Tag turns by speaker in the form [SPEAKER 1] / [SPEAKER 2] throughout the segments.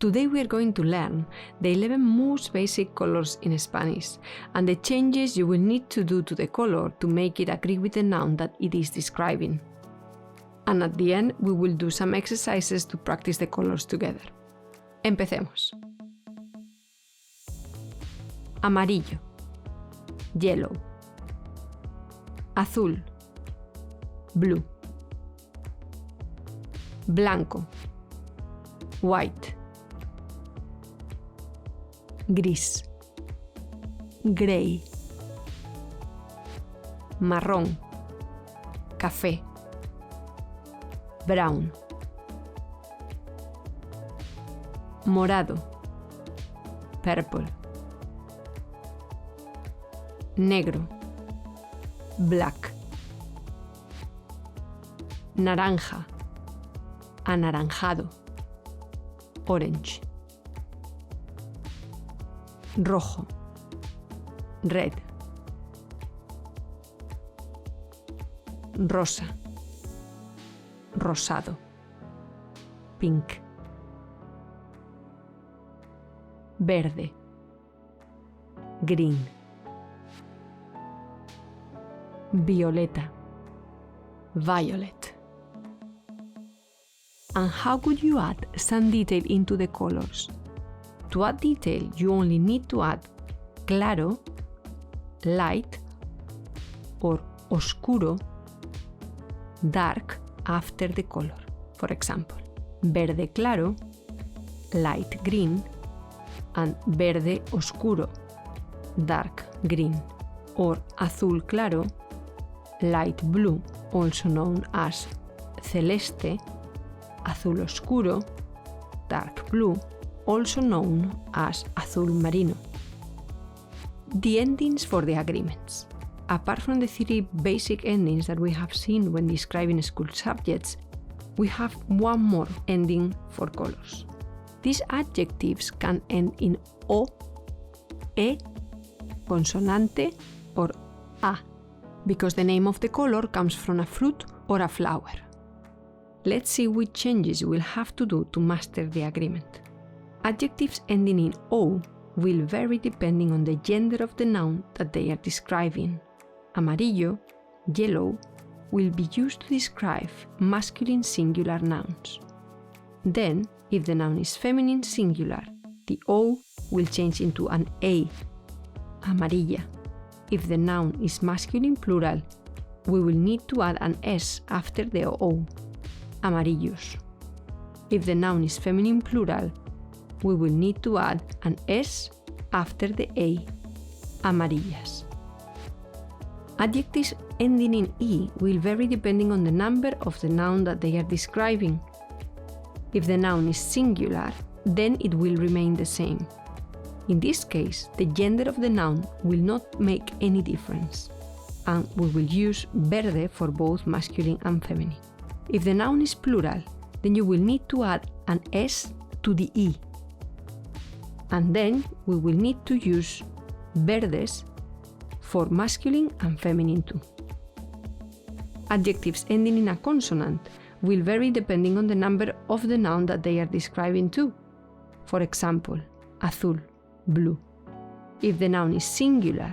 [SPEAKER 1] Today we are going to learn the 11 most basic colors in Spanish and the changes you will need to do to the color to make it agree with the noun that it is describing. And at the end we will do some exercises to practice the colors together. Empecemos. Amarillo, yellow. Azul, blue. Blanco, white. Gris, grey. Marrón, café. Brown. Morado, purple. Negro, black. Naranja, anaranjado, orange. Rojo, red. Rosa, rosado, pink. Verde, green. Violeta, violet. And how could you add some detail into the colors? To add detail, you only need to add claro, light, or oscuro, dark after the color. For example, verde claro, light green, and verde oscuro, dark green, or azul claro, light blue, also known as celeste, azul oscuro, dark blue, also known as azul marino. The endings for the agreements. Apart from the 3 basic endings that we have seen when describing school subjects, we have one more ending for colors. These adjectives can end in O, E, consonante, or A, because the name of the color comes from a fruit or a flower. Let's see which changes you will have to do to master the agreement. Adjectives ending in O will vary depending on the gender of the noun that they are describing. Amarillo, yellow, will be used to describe masculine singular nouns. Then, if the noun is feminine singular, the O will change into an A, amarilla. If the noun is masculine plural, we will need to add an S after the O, amarillos. If the noun is feminine plural, we will need to add an S after the A, amarillas. Adjectives ending in E will vary depending on the number of the noun that they are describing. If the noun is singular, then it will remain the same. In this case, the gender of the noun will not make any difference, and we will use verde for both masculine and feminine. If the noun is plural, then you will need to add an S to the E, and then we will need to use verdes for masculine and feminine too. Adjectives ending in a consonant will vary depending on the number of the noun that they are describing too. For example, azul, blue. If the noun is singular,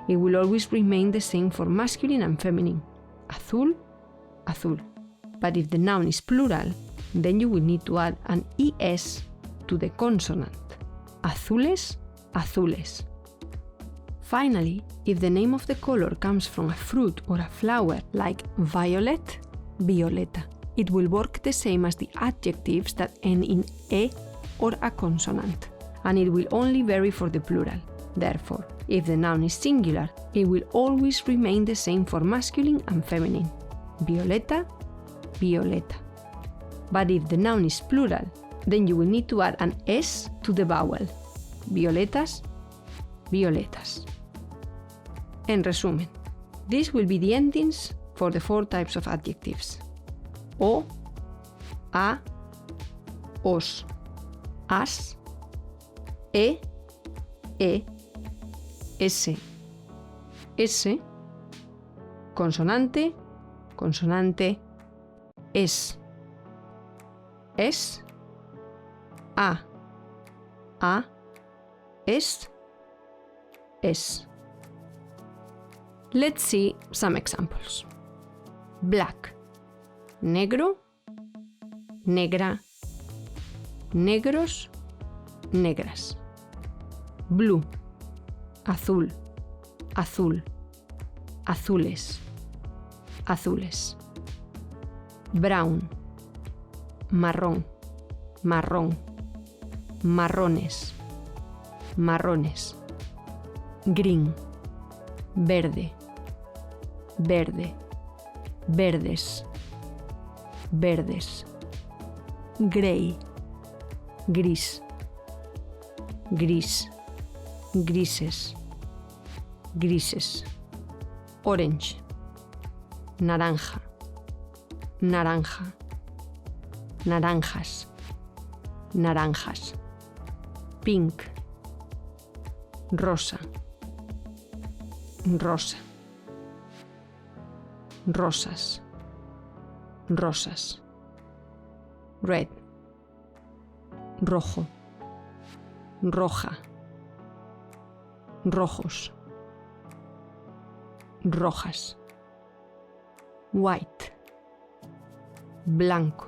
[SPEAKER 1] it will always remain the same for masculine and feminine. Azul, azul. But if the noun is plural, then you will need to add an ES to the consonant. Azules, azules. Finally, if the name of the color comes from a fruit or a flower like violet, violeta, it will work the same as the adjectives that end in E or a consonant, and it will only vary for the plural. Therefore, if the noun is singular, it will always remain the same for masculine and feminine. Violeta, violeta. But if the noun is plural, then you will need to add an S to the vowel. Violetas, violetas. En resumen, these will be the endings for the 4 types of adjectives. O, A, os, as, E, S, consonante, consonante, es, A, A, es, es. Let's see some examples. Black, negro, negra, negros, negras. Blue, azul, azul, azules, azules. Brown, marrón, marrón, marrones, marrones. Green, verde, verde, verdes, verdes. Gray, gris, gris, grises, grises. Orange, naranja, naranja, naranjas, naranjas. Pink, rosa, rosa, rosas, rosas. Red, rojo, roja, rojos, rojas. White, blanco,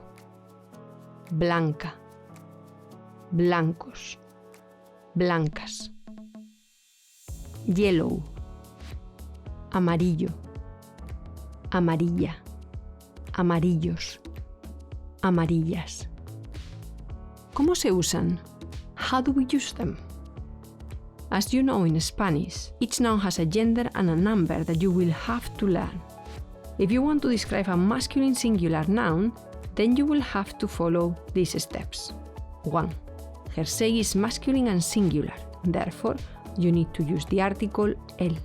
[SPEAKER 1] blanca, blancos, blancas. Yellow, amarillo, amarilla, amarillos, amarillas. ¿Cómo se usan? How do we use them? As you know in Spanish, each noun has a gender and a number that you will have to learn. If you want to describe a masculine singular noun, then you will have to follow these steps. 1. Her say is masculine and singular, therefore you need to use the article el.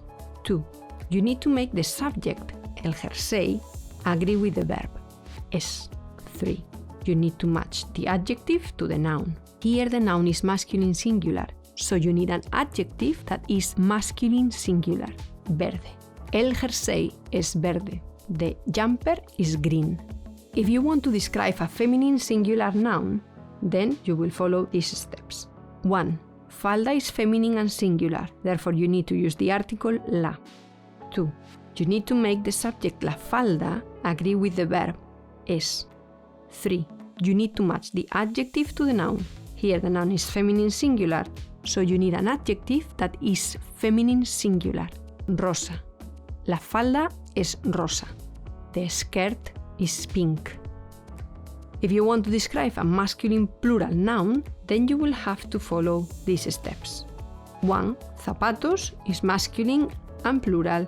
[SPEAKER 1] 2. You need to make the subject, el her say, agree with the verb, es. 3. You need to match the adjective to the noun. Here the noun is masculine singular, so you need an adjective that is masculine singular, verde. El jersey es verde. The jumper is green. If you want to describe a feminine singular noun, then you will follow these steps. 1. Falda is feminine and singular, therefore you need to use the article la. 2. You need to make the subject la falda agree with the verb es. 3. You need to match the adjective to the noun. Here the noun is feminine singular, so you need an adjective that is feminine singular, rosa. La falda es rosa. The skirt is pink. If you want to describe a masculine plural noun, then you will have to follow these steps. 1. Zapatos is masculine and plural,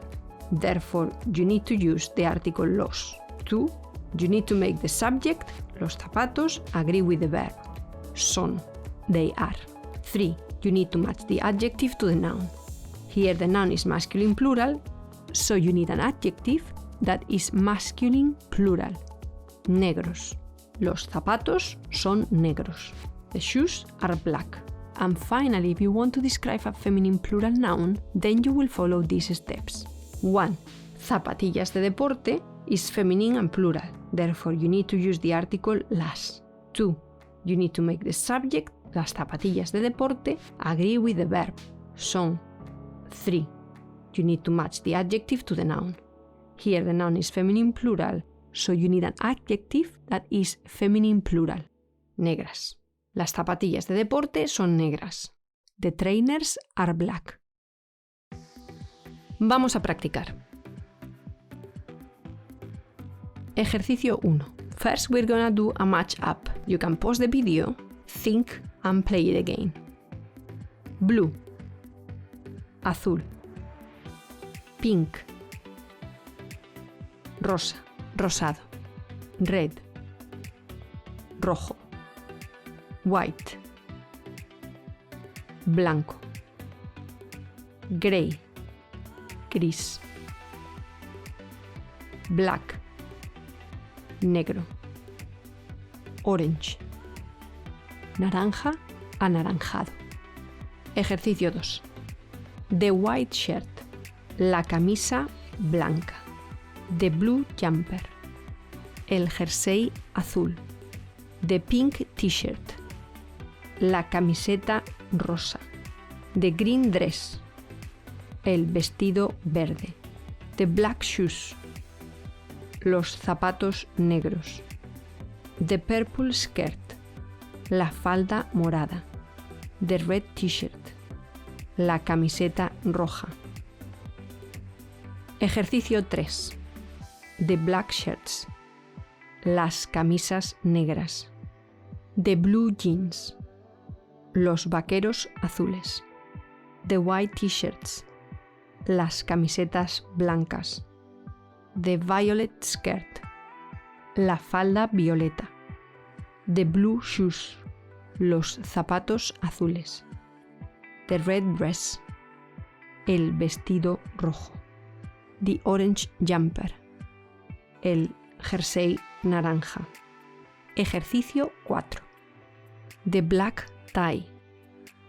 [SPEAKER 1] therefore you need to use the article los. 2. You need to make the subject, los zapatos, agree with the verb, son, they are. 3. You need to match the adjective to the noun. Here the noun is masculine plural, so you need an adjective that is masculine plural, negros. Los zapatos son negros. The shoes are black. And finally, if you want to describe a feminine plural noun, then you will follow these steps. 1. Zapatillas de deporte is feminine and plural, therefore you need to use the article las. 2. You need to make the subject, las zapatillas de deporte, agree with the verb, son. 3. You need to match the adjective to the noun. Here the noun is feminine plural, so you need an adjective that is feminine plural, negras. Las zapatillas de deporte son negras. The trainers are black. Vamos a practicar. Ejercicio 1. First we're gonna do a match-up. You can pause the video, think and play it again. Blue, azul, pink, rosa, rosado, red, rojo, white, blanco, gray, gris, black, negro, orange, naranja, anaranjado. Ejercicio 2. The white shirt, la camisa blanca. The blue jumper, el jersey azul. The pink t-shirt, la camiseta rosa. The green dress, el vestido verde. The black shoes, los zapatos negros. The purple skirt, la falda morada. The red t-shirt, la camiseta roja. Ejercicio 3. The black shirts, las camisas negras. The blue jeans, los vaqueros azules. The white t-shirts, las camisetas blancas. The violet skirt, la falda violeta. The blue shoes, los zapatos azules. The red dress, el vestido rojo. The orange jumper, el jersey naranja. Ejercicio 4. The black tie,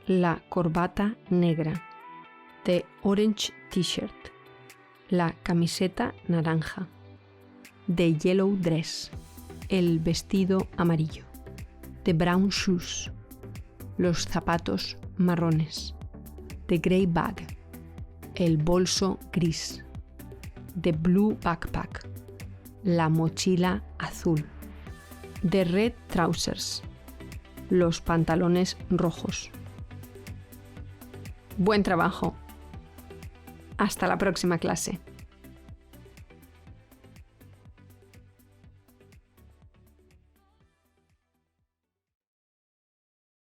[SPEAKER 1] la corbata negra. The orange t-shirt, la camiseta naranja. The yellow dress, el vestido amarillo. The brown shoes, los zapatos marrones. The grey bag, el bolso gris. The blue backpack, la mochila azul. The red trousers, los pantalones rojos. Buen trabajo. Hasta la próxima clase.